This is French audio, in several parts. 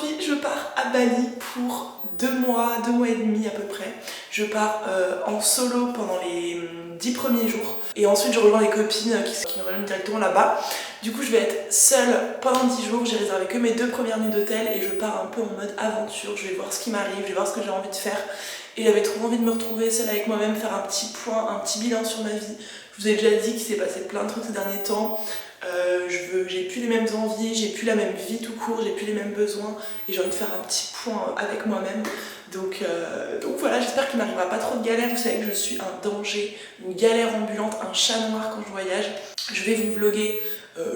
Aujourd'hui, je pars à Bali pour 2 mois et demi à peu près. Je pars en solo pendant les 10 premiers jours. Et ensuite, je rejoins les copines qui me rejoignent directement là-bas. Du coup, je vais être seule pendant 10 jours. J'ai réservé que mes 2 premières nuits d'hôtel et je pars un peu en mode aventure. Je vais voir ce qui m'arrive, je vais voir ce que j'ai envie de faire. Et j'avais trop envie de me retrouver seule avec moi-même, faire un petit point, un petit bilan sur ma vie. Je vous ai déjà dit qu'il s'est passé plein de trucs ces derniers temps. J'ai plus les mêmes envies, j'ai plus la même vie tout court, j'ai plus les mêmes besoins et j'ai envie de faire un petit point avec moi-même. Donc voilà, j'espère qu'il m'arrivera pas trop de galères. Vous savez que je suis un danger, une galère ambulante, un chat noir quand je voyage. Je vais vous vlogger,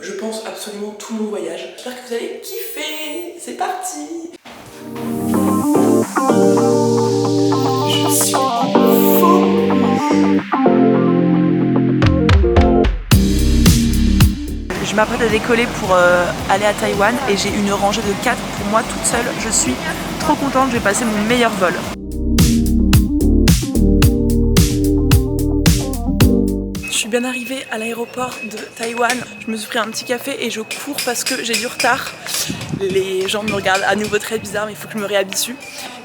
je pense absolument tout mon voyage. J'espère que vous allez kiffer. C'est parti. Je suis en folie. Je m'apprête à décoller pour aller à Taïwan et j'ai une rangée de 4 pour moi toute seule. Je suis trop contente, je vais passer mon meilleur vol. Je suis bien arrivée à l'aéroport de Taïwan. Je me suis pris un petit café et je cours parce que j'ai du retard. Les gens me regardent à nouveau très bizarre, mais il faut que je me réhabitue.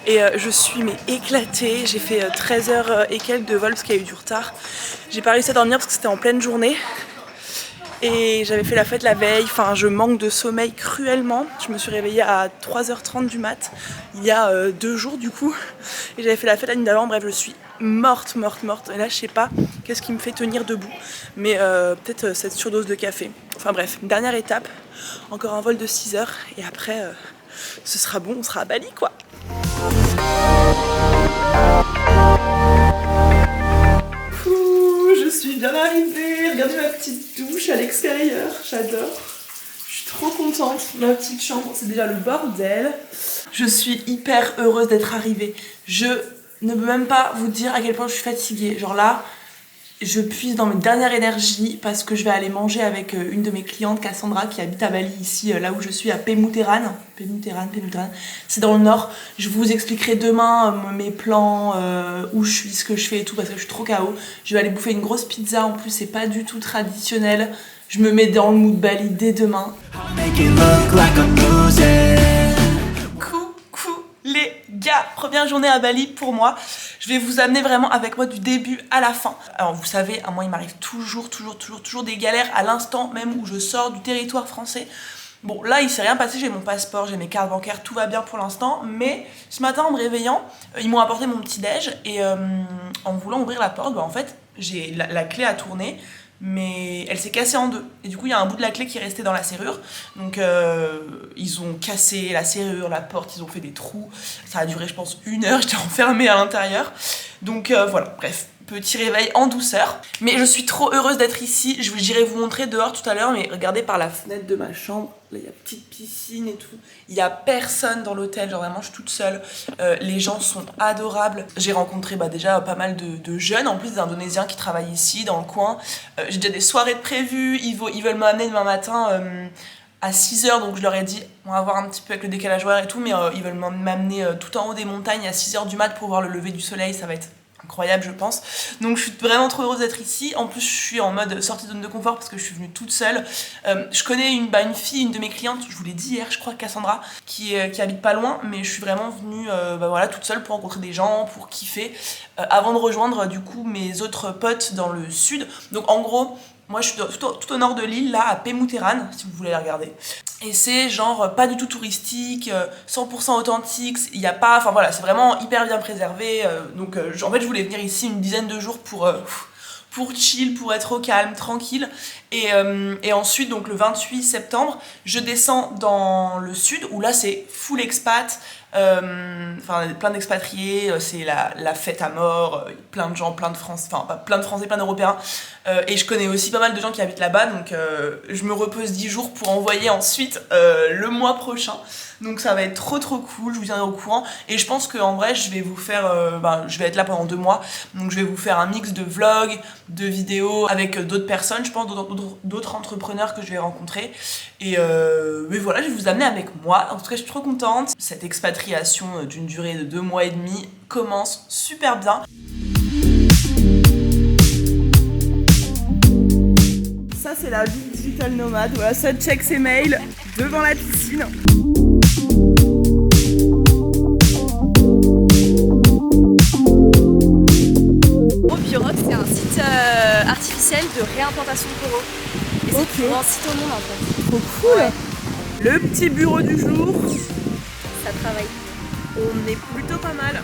Et je suis éclatée. J'ai fait 13h et quelques de vol parce qu'il y a eu du retard. J'ai pas réussi à dormir parce que c'était en pleine journée. Et j'avais fait la fête la veille, enfin je manque de sommeil cruellement. Je me suis réveillée à 3h30 du mat, il y a 2 jours du coup. Et j'avais fait la fête la nuit d'avant, bref je suis morte. Et là je sais pas qu'est-ce qui me fait tenir debout. Mais peut-être cette surdose de café. Enfin bref, une dernière étape, encore un vol de 6h. Et après ce sera bon, on sera à Bali quoi. Je suis bien arrivée, regardez ma petite douche à l'extérieur, j'adore. Je suis trop contente, ma petite chambre, c'est déjà le bordel. Je suis hyper heureuse d'être arrivée. Je ne peux même pas vous dire à quel point je suis fatiguée. Genre là, je puise dans mes dernières énergies parce que je vais aller manger avec une de mes clientes, Cassandra, qui habite à Bali, ici, là où je suis, à Pemuteran. C'est dans le nord. Je vous expliquerai demain mes plans, où je suis, ce que je fais et tout, parce que je suis trop KO. Je vais aller bouffer une grosse pizza, en plus, c'est pas du tout traditionnel. Je me mets dans le mood Bali dès demain. Les gars, première journée à Bali pour moi. Je vais vous amener vraiment avec moi du début à la fin. Alors vous savez, à moi il m'arrive toujours des galères à l'instant même où je sors du territoire français. Bon là il s'est rien passé, j'ai mon passeport, j'ai mes cartes bancaires, tout va bien pour l'instant. Mais ce matin en me réveillant, ils m'ont apporté mon petit déj et en voulant ouvrir la porte, en fait j'ai la clé à tourner. Mais elle s'est cassée en 2 et du coup il y a un bout de la clé qui est resté dans la serrure, donc ils ont cassé la serrure, la porte, ils ont fait des trous, ça a duré je pense 1 heure, j'étais enfermée à l'intérieur, donc voilà, bref, petit réveil en douceur, mais je suis trop heureuse d'être ici. J'irai vous montrer dehors tout à l'heure, mais regardez par la fenêtre de ma chambre, là il y a petite piscine et tout, il y a personne dans l'hôtel, genre vraiment je suis toute seule, les gens sont adorables. J'ai rencontré déjà pas mal de jeunes, en plus des Indonésiens qui travaillent ici dans le coin. J'ai déjà des soirées de prévues, ils veulent m'amener demain matin à 6h, donc je leur ai dit, on va voir un petit peu avec le décalage horaire et tout, mais ils veulent m'amener tout en haut des montagnes à 6h du mat pour voir le lever du soleil, ça va être incroyable je pense. Donc je suis vraiment trop heureuse d'être ici. En plus je suis en mode sortie de zone de confort parce que je suis venue toute seule. Je connais une fille, une de mes clientes, je vous l'ai dit hier je crois, Cassandra, qui habite pas loin, mais je suis vraiment venue voilà, toute seule pour rencontrer des gens, pour kiffer, avant de rejoindre du coup mes autres potes dans le sud. Donc en gros moi je suis tout au nord de l'île, là à Pemuteran, si vous voulez la regarder. Et c'est genre pas du tout touristique, 100% authentique, il y a pas, enfin voilà, c'est vraiment hyper bien préservé. Donc en fait je voulais venir ici une dizaine de jours pour chill, pour être au calme, tranquille. Et ensuite, donc le 28 septembre, je descends dans le sud, où là c'est full expat, plein d'expatriés, c'est la fête à mort, plein de gens, plein de Français, plein de Français, plein d'Européens. Et je connais aussi pas mal de gens qui habitent là-bas, donc je me repose 10 jours pour envoyer ensuite le mois prochain. Donc ça va être trop cool, je vous tiendrai au courant. Et je pense qu'en vrai je vais vous faire, je vais être là pendant 2 mois. Donc je vais vous faire un mix de vlogs, de vidéos avec d'autres personnes, je pense d'autres entrepreneurs que je vais rencontrer. Mais voilà, je vais vous amener avec moi. En tout cas je suis trop contente. Cette expatriation d'une durée de 2 mois et demi commence super bien. Ça c'est la vie digital nomade, voilà, ça check ses mails devant la piscine. logiciel de réimplantation de coraux. Et c'est pour un site au monde en fait. Trop cool. Ouais. Le petit bureau du jour. Ça travaille. On est plutôt pas mal.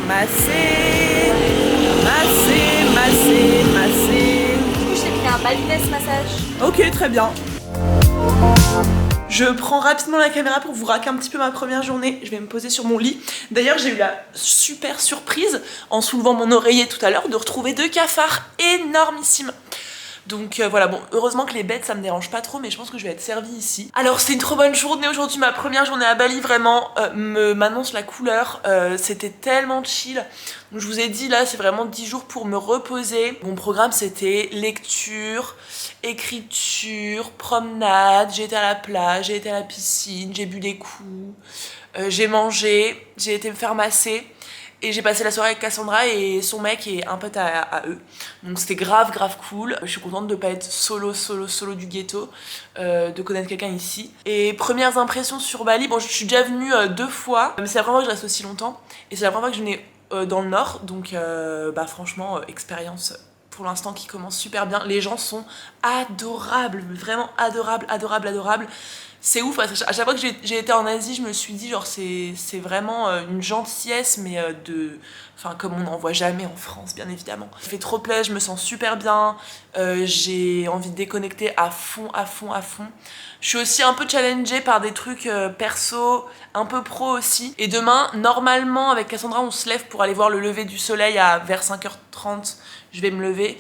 Masser, masser. Du coup, je t'ai pris un balinès massage. Ok, très bien. Je prends rapidement la caméra pour vous raconter un petit peu ma première journée. Je vais me poser sur mon lit. D'ailleurs, j'ai eu la super surprise, en soulevant mon oreiller tout à l'heure, de retrouver 2 cafards énormissimes. Donc voilà, bon, heureusement que les bêtes ça me dérange pas trop, mais je pense que je vais être servie ici. Alors c'était une trop bonne journée aujourd'hui, ma première journée à Bali, vraiment m'annonce la couleur, c'était tellement chill. Donc je vous ai dit là, c'est vraiment 10 jours pour me reposer. Mon programme c'était lecture, écriture, promenade, j'ai été à la plage, j'ai été à la piscine, j'ai bu des coups, j'ai mangé, j'ai été me faire masser. Et j'ai passé la soirée avec Cassandra et son mec et un pote à eux. Donc c'était grave cool. Je suis contente de pas être solo du ghetto, de connaître quelqu'un ici. Et premières impressions sur Bali, bon je suis déjà venue 2 fois, mais c'est la première fois que je reste aussi longtemps. Et c'est la première fois que je venais dans le nord, donc bah franchement expérience pour l'instant qui commence super bien. Les gens sont adorables, vraiment adorables. C'est ouf, parce qu'à chaque fois que j'ai été en Asie, je me suis dit genre c'est vraiment une gentillesse, mais enfin comme on n'en voit jamais en France bien évidemment. Ça fait trop plaisir, je me sens super bien, j'ai envie de déconnecter à fond. Je suis aussi un peu challengée par des trucs perso, un peu pro aussi. Et demain, normalement avec Cassandra, on se lève pour aller voir le lever du soleil vers 5h30, je vais me lever.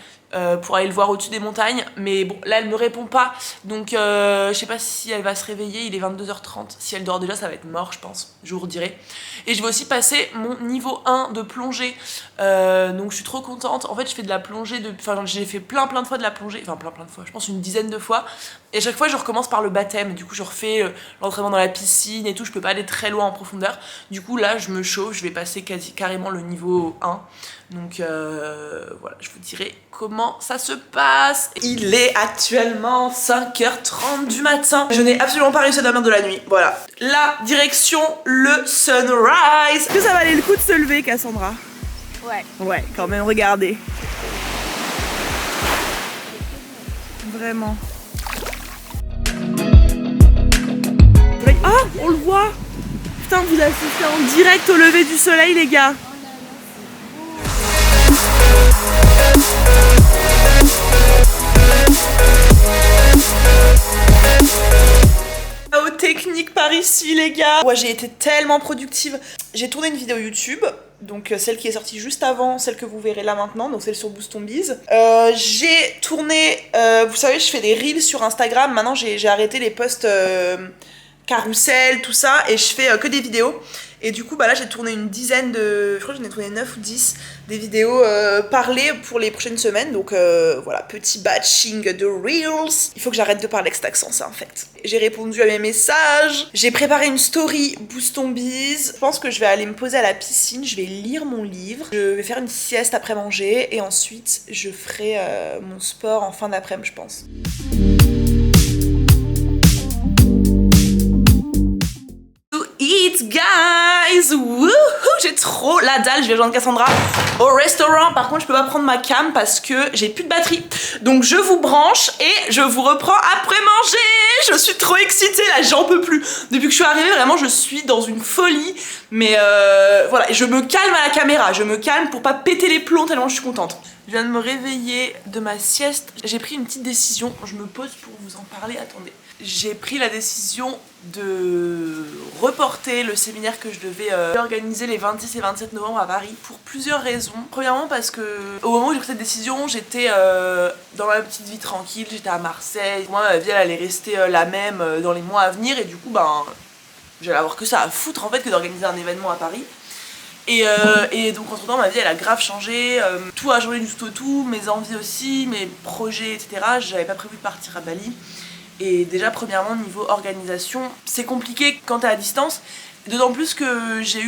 Pour aller le voir au-dessus des montagnes, mais bon là elle me répond pas, donc je sais pas si elle va se réveiller, il est 22h30, si elle dort déjà ça va être mort je pense, je vous redirai. Et je vais aussi passer mon niveau 1 de plongée, donc je suis trop contente. En fait je fais de la plongée, enfin j'ai fait plein de fois de la plongée, enfin plein de fois, je pense une dizaine de fois, et à chaque fois je recommence par le baptême, du coup je refais l'entraînement dans la piscine et tout, je peux pas aller très loin en profondeur, du coup là je me chauffe, je vais passer carrément le niveau 1. Donc voilà, je vous dirai comment ça se passe. Il est actuellement 5h30 du matin. Je n'ai absolument pas réussi à dormir de la nuit. Voilà. La direction, le sunrise. Est-ce que ça valait le coup de se lever, Cassandra? Ouais. Ouais, quand même, regardez. Vraiment. Ah, on le voit. Putain, vous assistez en direct au lever du soleil, les gars. Technique par ici les gars. Ouais, j'ai été tellement productive. J'ai tourné une vidéo YouTube, donc celle qui est sortie juste avant, celle que vous verrez là maintenant, donc celle sur Boost on Biz. J'ai tourné, vous savez je fais des reels sur Instagram, maintenant j'ai arrêté les posts carrousel, tout ça, et je fais que des vidéos. Et du coup, bah là, j'ai tourné une dizaine de... Je crois que j'en ai tourné 9 ou 10 des vidéos parlées pour les prochaines semaines. Donc voilà, petit batching de Reels. Il faut que j'arrête de parler avec cet accent, ça, en fait. J'ai répondu à mes messages. J'ai préparé une story Boost on Biz. Je pense que je vais aller me poser à la piscine. Je vais lire mon livre. Je vais faire une sieste après manger. Et ensuite, je ferai mon sport en fin d'après-midi, je pense. Eat guys, wouhou, j'ai trop la dalle, je vais rejoindre Cassandra au restaurant. Par contre je peux pas prendre ma cam parce que j'ai plus de batterie, donc je vous branche et je vous reprends après manger. Je suis trop excitée là, j'en peux plus. Depuis que je suis arrivée vraiment je suis dans une folie, mais voilà, je me calme à la caméra, je me calme pour pas péter les plombs tellement je suis contente. Je viens de me réveiller de ma sieste, j'ai pris une petite décision, je me pose pour vous en parler, attendez. J'ai pris la décision de reporter le séminaire que je devais organiser les 26 et 27 novembre à Paris pour plusieurs raisons. Premièrement parce que au moment où j'ai pris cette décision, j'étais dans ma petite vie tranquille, j'étais à Marseille. Moi ma vie elle allait rester la même dans les mois à venir et du coup ben j'allais avoir que ça à foutre en fait que d'organiser un événement à Paris. Et donc entre temps ma vie elle a grave changé, tout a changé du tout au tout, mes envies aussi, mes projets etc. J'avais pas prévu de partir à Bali. Et déjà premièrement niveau organisation c'est compliqué quand t'es à distance, d'autant plus que j'ai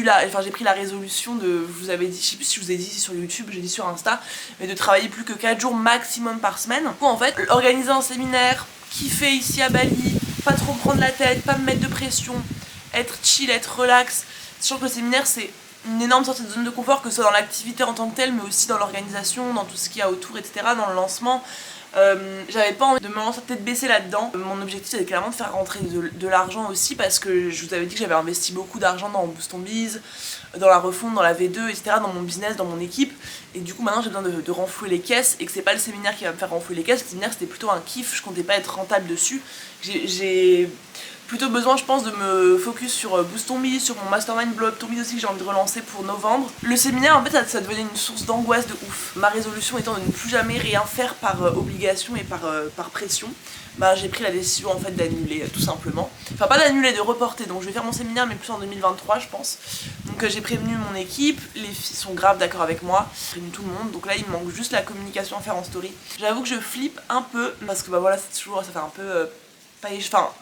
pris la résolution de, je vous avais dit, je sais plus si je vous ai dit sur YouTube, j'ai dit sur Insta, mais de travailler plus que 4 jours maximum par semaine. Du coup en fait organiser un séminaire, kiffer ici à Bali, pas trop me prendre la tête, pas me mettre de pression, être chill, être relax, sachant que le séminaire c'est une énorme sortie de zone de confort, que ce soit dans l'activité en tant que telle, mais aussi dans l'organisation, dans tout ce qu'il y a autour, etc., dans le lancement. J'avais pas envie de me lancer tête baissée là-dedans. Mon objectif c'était clairement de faire rentrer de l'argent aussi, parce que je vous avais dit que j'avais investi beaucoup d'argent dans Boost ton Biz, dans la refonte, dans la V2, etc., dans mon business, dans mon équipe. Et du coup maintenant j'ai besoin de renflouer les caisses, et que c'est pas le séminaire qui va me faire renflouer les caisses. Le séminaire c'était plutôt un kiff, je comptais pas être rentable dessus. J'ai plutôt besoin, je pense, de me focus sur Boost ton Biz, sur mon mastermind Blow Up ton Biz aussi, que j'ai envie de relancer pour novembre. Le séminaire, en fait, ça devenait une source d'angoisse de ouf. Ma résolution étant de ne plus jamais rien faire par obligation et par pression, bah j'ai pris la décision en fait d'annuler tout simplement. Enfin pas d'annuler, de reporter. Donc je vais faire mon séminaire mais plus en 2023 je pense. Donc j'ai prévenu mon équipe, les filles sont grave d'accord avec moi, j'ai prévenu tout le monde. Donc là il me manque juste la communication à faire en story. J'avoue que je flippe un peu parce que bah voilà, c'est toujours, ça fait un peu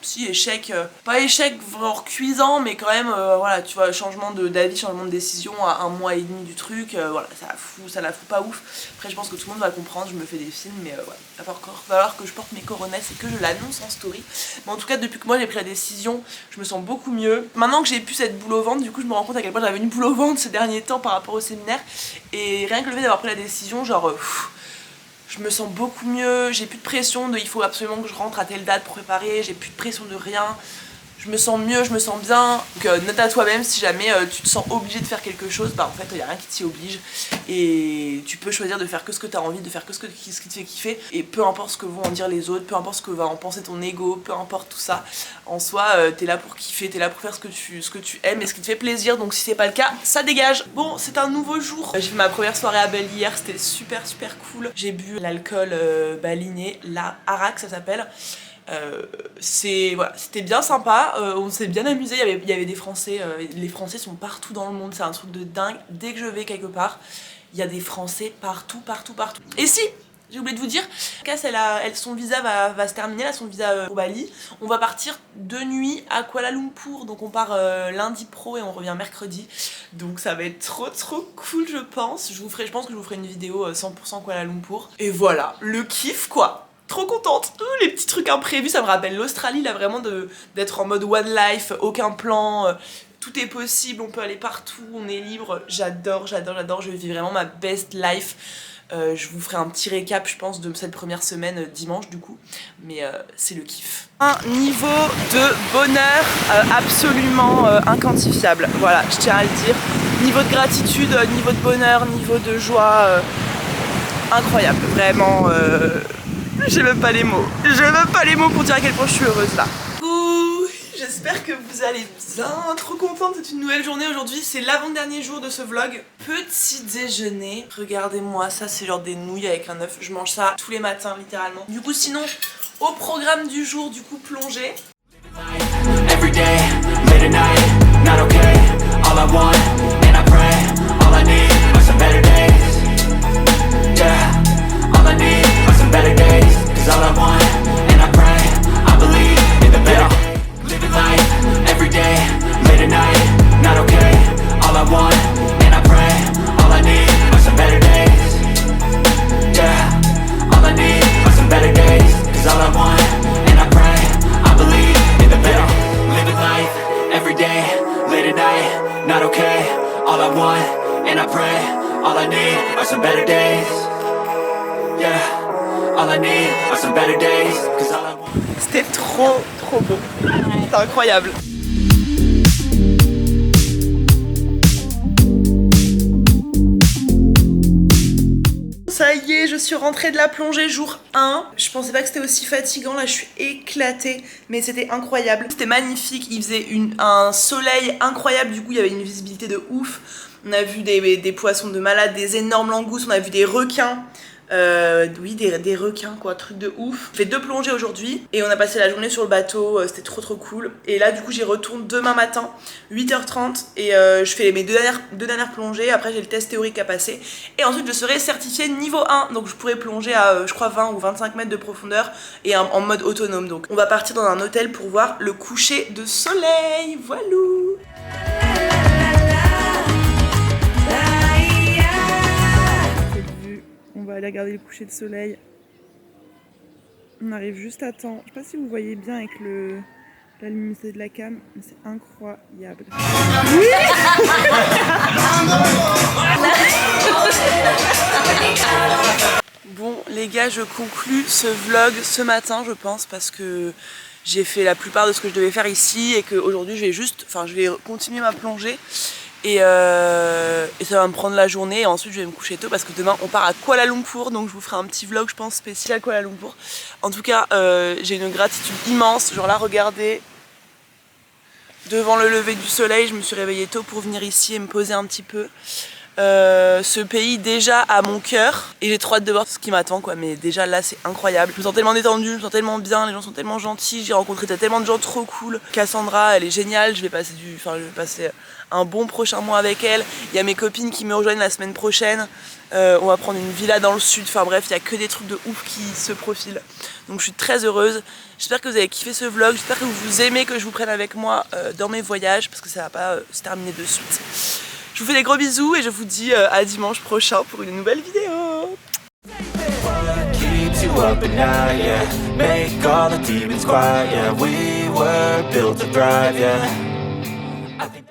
si échec, pas échec vraiment cuisant, mais quand même voilà, tu vois, changement d'avis, changement de décision à 1 mois et demi du truc, voilà, ça la fout pas ouf. Après je pense que tout le monde va comprendre, je me fais des films, mais ouais, il va falloir que je porte mes coronesses et que je l'annonce en story. Mais en tout cas depuis que moi j'ai pris la décision, je me sens beaucoup mieux. Maintenant que j'ai plus cette boule au ventre, du coup je me rends compte à quel point j'avais une boule au ventre ces derniers temps par rapport au séminaire, et rien que le fait d'avoir pris la décision, genre je me sens beaucoup mieux, j'ai plus de pression de il faut absolument que je rentre à telle date pour préparer, j'ai plus de pression de rien. Je me sens mieux, je me sens bien. Donc note à toi-même si jamais tu te sens obligé de faire quelque chose, bah en fait il n'y a rien qui t'y oblige. Et tu peux choisir de faire que ce que tu as envie, de faire que ce qui te fait kiffer. Et peu importe ce que vont en dire les autres, peu importe ce que va en penser ton ego, peu importe tout ça. En soi, t'es là pour kiffer, t'es là pour faire ce que tu aimes et ce qui te fait plaisir. Donc si c'est pas le cas, ça dégage. Bon, c'est un nouveau jour. J'ai fait ma première soirée à Bali hier, c'était super cool. J'ai bu l'alcool baligné, la Arak ça s'appelle. Voilà, c'était bien sympa, on s'est bien amusé, il y avait des Français, les Français sont partout dans le monde, c'est un truc de dingue. Dès que je vais quelque part, il y a des Français partout. Et si, j'ai oublié de vous dire, Cass, son visa va se terminer, là, son visa pour Bali. On va partir 2 nuits à Kuala Lumpur, donc on part lundi pro et on revient mercredi. Donc ça va être trop cool je pense. Je pense que je vous ferai une vidéo 100% Kuala Lumpur. Et voilà, le kiff quoi. Trop contente. Les petits trucs imprévus, ça me rappelle l'Australie là, vraiment d'être en mode one life, aucun plan, tout est possible, on peut aller partout, on est libre. J'adore, je vis vraiment ma best life. Je vous ferai un petit récap je pense de cette première semaine dimanche du coup, mais c'est le kiff. Un niveau de bonheur absolument inquantifiable, voilà, je tiens à le dire. Niveau de gratitude, niveau de bonheur, niveau de joie, incroyable, vraiment. J'ai même pas les mots. Pour dire à quel point je suis heureuse là. Ouh, j'espère que vous allez bien. Trop contente, c'est une nouvelle journée aujourd'hui. C'est l'avant-dernier jour de ce vlog. Petit déjeuner. Regardez-moi, ça c'est genre des nouilles avec un œuf. Je mange ça tous les matins littéralement. Du coup sinon, au programme du jour, du coup plongée. Better days, cause all I want, and I pray, I believe in the better days. Living life, every day, late at night, not okay. All I want, and I pray, all I need are some better days. Yeah, all I need are some better days. Cause all I want, and I pray, I believe in the better days. Living life, every day, late at night, not okay. All I want, and I pray, all I need are some better days. Yeah. C'était trop beau. C'était incroyable. Ça y est, je suis rentrée de la plongée jour 1. Je pensais pas que c'était aussi fatigant, là je suis éclatée, mais c'était incroyable. C'était magnifique, il faisait un soleil incroyable, du coup il y avait une visibilité de ouf. On a vu des poissons de malade, des énormes langoustes, on a vu des requins. Oui, des requins quoi, truc de ouf. J'ai fait 2 plongées aujourd'hui et on a passé la journée sur le bateau, c'était trop cool. Et là du coup j'y retourne demain matin 8h30 et je fais mes deux dernières plongées. Après j'ai le test théorique à passer et ensuite je serai certifiée niveau 1. Donc je pourrai plonger à je crois 20 ou 25 mètres de profondeur et en mode autonome. Donc on va partir dans un hôtel pour voir le coucher de soleil. Voilou. On va aller regarder le coucher de soleil. On arrive juste à temps. Je sais pas si vous voyez bien avec La luminosité de la cam, c'est incroyable. Bon les gars, je conclus ce vlog ce matin je pense parce que j'ai fait la plupart de ce que je devais faire ici et qu'aujourd'hui je vais continuer ma plongée et ça va me prendre la journée et ensuite je vais me coucher tôt parce que demain on part à Kuala Lumpur, donc je vous ferai un petit vlog je pense spécial Kuala Lumpur. En tout cas j'ai une gratitude immense, genre là regardez, devant le lever du soleil, je me suis réveillée tôt pour venir ici et me poser un petit peu. Ce pays déjà à mon cœur et j'ai trop hâte de voir ce qui m'attend quoi, mais déjà là c'est incroyable, je me sens tellement détendue, je me sens tellement bien, les gens sont tellement gentils, j'ai rencontré tellement de gens trop cool. Cassandra elle est géniale, je vais passer un bon prochain mois avec elle, il y a mes copines qui me rejoignent la semaine prochaine, on va prendre une villa dans le sud, enfin bref il y a que des trucs de ouf qui se profilent, donc je suis très heureuse. J'espère que vous avez kiffé ce vlog, j'espère que vous aimez que je vous prenne avec moi dans mes voyages parce que ça va pas se terminer de suite. Je vous fais des gros bisous et je vous dis à dimanche prochain pour une nouvelle vidéo. Keeps you up at night, yeah. Make all the demons quiet, yeah. We were built to thrive, yeah.